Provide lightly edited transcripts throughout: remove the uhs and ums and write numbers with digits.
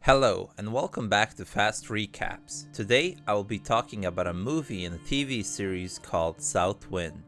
Hello, and welcome back to Fast Recaps. Today, I will be talking about a movie and a TV series called South Wind.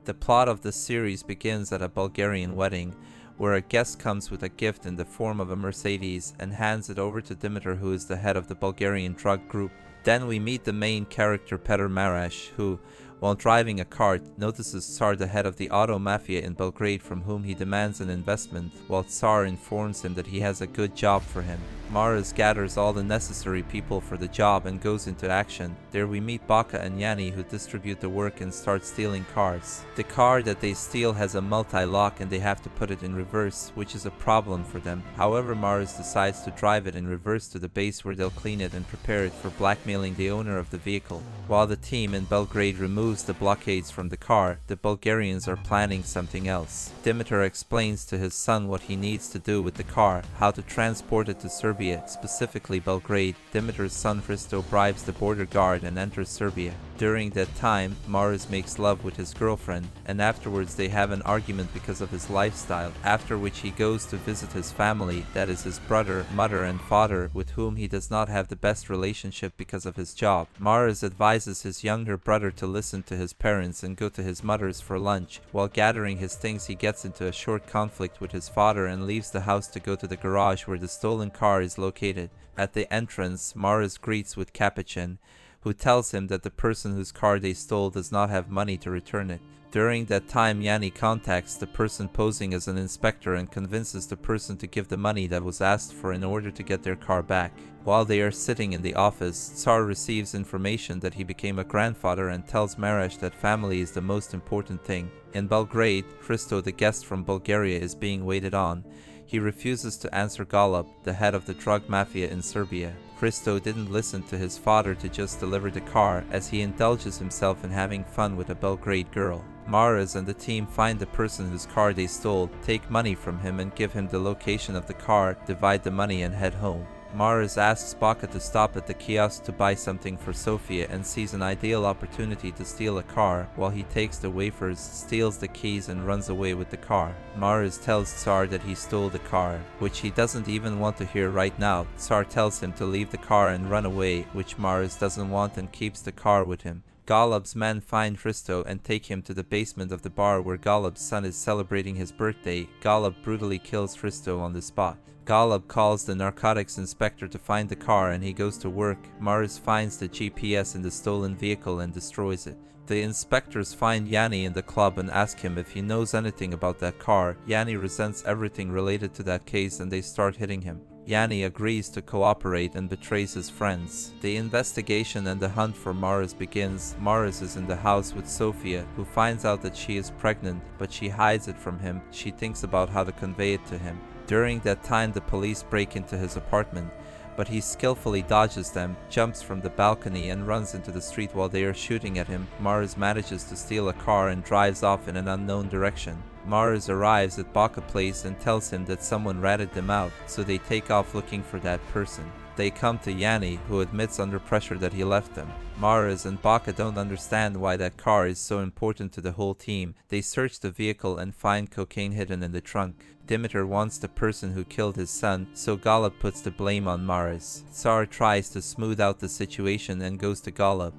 The plot of the series begins at a Bulgarian wedding, where a guest comes with a gift in the form of a Mercedes and hands it over to Dimitar, who is the head of the Bulgarian drug group. Then we meet the main character Peter Marash, who, while driving a cart, notices Tsar, the head of the Automafia in Belgrade, from whom he demands an investment, while Tsar informs him that he has a good job for him. Maras gathers all the necessary people for the job and goes into action. There we meet Baka and Yanni, who distribute the work and start stealing cars. The car that they steal has a multi-lock and they have to put it in reverse, which is a problem for them. However, Maras decides to drive it in reverse to the base where they'll clean it and prepare it for blackmailing the owner of the vehicle. While the team in Belgrade removes the blockades from the car, the Bulgarians are planning something else. Dimitar explains to his son what he needs to do with the car, how to transport it to Serbia, specifically Belgrade. Dimitar's son Hristo bribes the border guard and enters Serbia. During that time, Maras makes love with his girlfriend, and afterwards they have an argument because of his lifestyle, after which he goes to visit his family, that is his brother, mother and father, with whom he does not have the best relationship because of his job. Maras advises his younger brother to listen to his parents and go to his mother's for lunch. While gathering his things, he gets into a short conflict with his father and leaves the house to go to the garage where the stolen car is located. At the entrance, Maras greets with Capuchin, who tells him that the person whose car they stole does not have money to return it. During that time, Yanni contacts the person posing as an inspector and convinces the person to give the money that was asked for in order to get their car back. While they are sitting in the office, Tsar receives information that he became a grandfather and tells Marash that family is the most important thing. In Belgrade, Hristo, the guest from Bulgaria, is being waited on. He refuses to answer Golub, the head of the drug mafia in Serbia. Hristo didn't listen to his father to just deliver the car, as he indulges himself in having fun with a Belgrade girl. Maras and the team find the person whose car they stole, take money from him and give him the location of the car, divide the money and head home. Maras asks Baka to stop at the kiosk to buy something for Sofia and sees an ideal opportunity to steal a car. While he takes the wafers, steals the keys and runs away with the car. Maras tells Tsar that he stole the car, which he doesn't even want to hear right now. Tsar tells him to leave the car and run away, which Maras doesn't want and keeps the car with him. Golub's men find Hristo and take him to the basement of the bar where Golub's son is celebrating his birthday. Golub brutally kills Hristo on the spot. Golub calls the narcotics inspector to find the car and he goes to work. Maras finds the GPS in the stolen vehicle and destroys it. The inspectors find Yanni in the club and ask him if he knows anything about that car. Yanni resents everything related to that case and they start hitting him. Yanni agrees to cooperate and betrays his friends. The investigation and the hunt for Maras begins. Maras is in the house with Sofia, who finds out that she is pregnant, but she hides it from him. She thinks about how to convey it to him. During that time, the police break into his apartment, but he skillfully dodges them, jumps from the balcony and runs into the street while they are shooting at him. Maras manages to steal a car and drives off in an unknown direction. Maras arrives at Baka Place and tells him that someone ratted them out, so they take off looking for that person. They come to Yanni, who admits under pressure that he left them. Maras and Baka don't understand why that car is so important to the whole team. They search the vehicle and find cocaine hidden in the trunk. Dimitar wants the person who killed his son, so Golub puts the blame on Maras. Tsar tries to smooth out the situation and goes to Golub,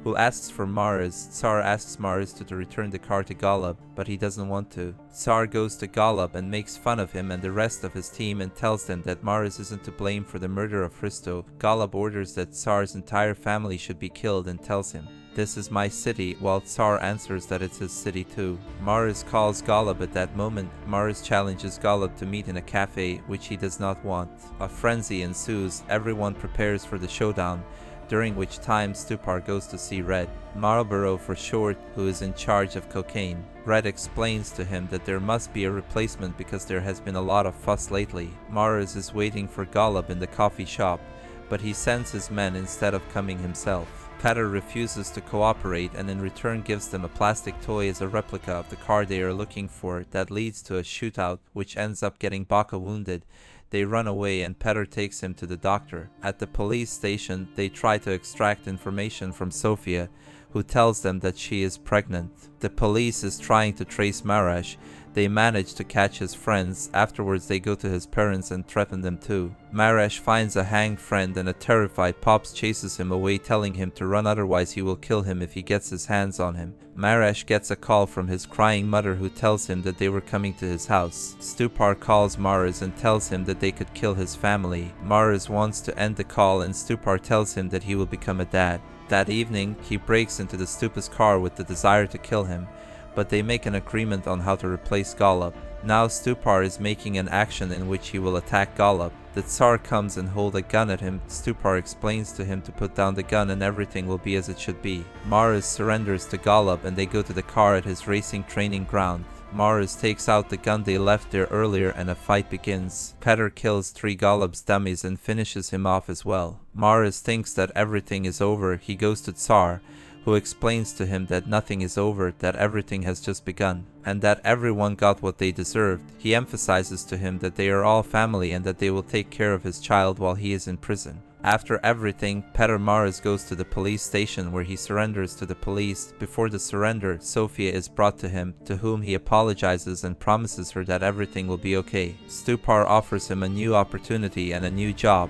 who asks for Maras. Tsar asks Maras to return the car to Golub, but he doesn't want to. Tsar goes to Golub and makes fun of him and the rest of his team and tells them that Maras isn't to blame for the murder of Hristo. Golub orders that Tsar's entire family should be killed and tells him, "This is my city," while Tsar answers that it's his city too. Maras calls Golub at that moment. Maras challenges Golub to meet in a cafe, which he does not want. A frenzy ensues. Everyone prepares for the showdown, during which time Stupar goes to see Red, Marlboro for short, who is in charge of cocaine. Red explains to him that there must be a replacement because there has been a lot of fuss lately. Maras is waiting for Golub in the coffee shop, but he sends his men instead of coming himself. Peter refuses to cooperate and in return gives them a plastic toy as a replica of the car they are looking for. That leads to a shootout, which ends up getting Baka wounded. They run away and Peter takes him to the doctor. At the police station, they try to extract information from Sofia, who tells them that she is pregnant. The police is trying to trace Marash. They manage to catch his friends. Afterwards they go to his parents and threaten them too. Maresh finds a hanged friend and a terrified Pops chases him away, telling him to run, otherwise he will kill him if he gets his hands on him. Maresh gets a call from his crying mother who tells him that they were coming to his house. Stupar calls Maris and tells him that they could kill his family. Maris wants to end the call and Stupar tells him that he will become a dad. That evening, he breaks into the Stupa's car with the desire to kill him, but they make an agreement on how to replace Golub. Now Stupar is making an action in which he will attack Golub. The Tsar comes and holds a gun at him. Stupar explains to him to put down the gun and everything will be as it should be. Maris surrenders to Golub and they go to the car at his racing training ground. Maris takes out the gun they left there earlier and a fight begins. Petr kills 3 Golub's dummies and finishes him off as well. Maris thinks that everything is over. He goes to Tsar, who explains to him that nothing is over, that everything has just begun, and that everyone got what they deserved. He emphasizes to him that they are all family and that they will take care of his child while he is in prison. After everything, Petr Maris goes to the police station where he surrenders to the police. Before the surrender, Sofia is brought to him, to whom he apologizes and promises her that everything will be okay. Stupar offers him a new opportunity and a new job,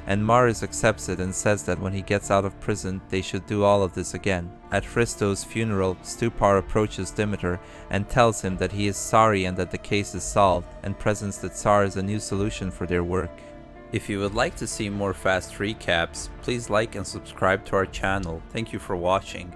and Maris accepts it and says that when he gets out of prison, they should do all of this again. At Hristo's funeral, Stupar approaches Dimitar and tells him that he is sorry and that the case is solved, and presents the Tsar as a new solution for their work. If you would like to see more fast recaps, please like and subscribe to our channel. Thank you for watching.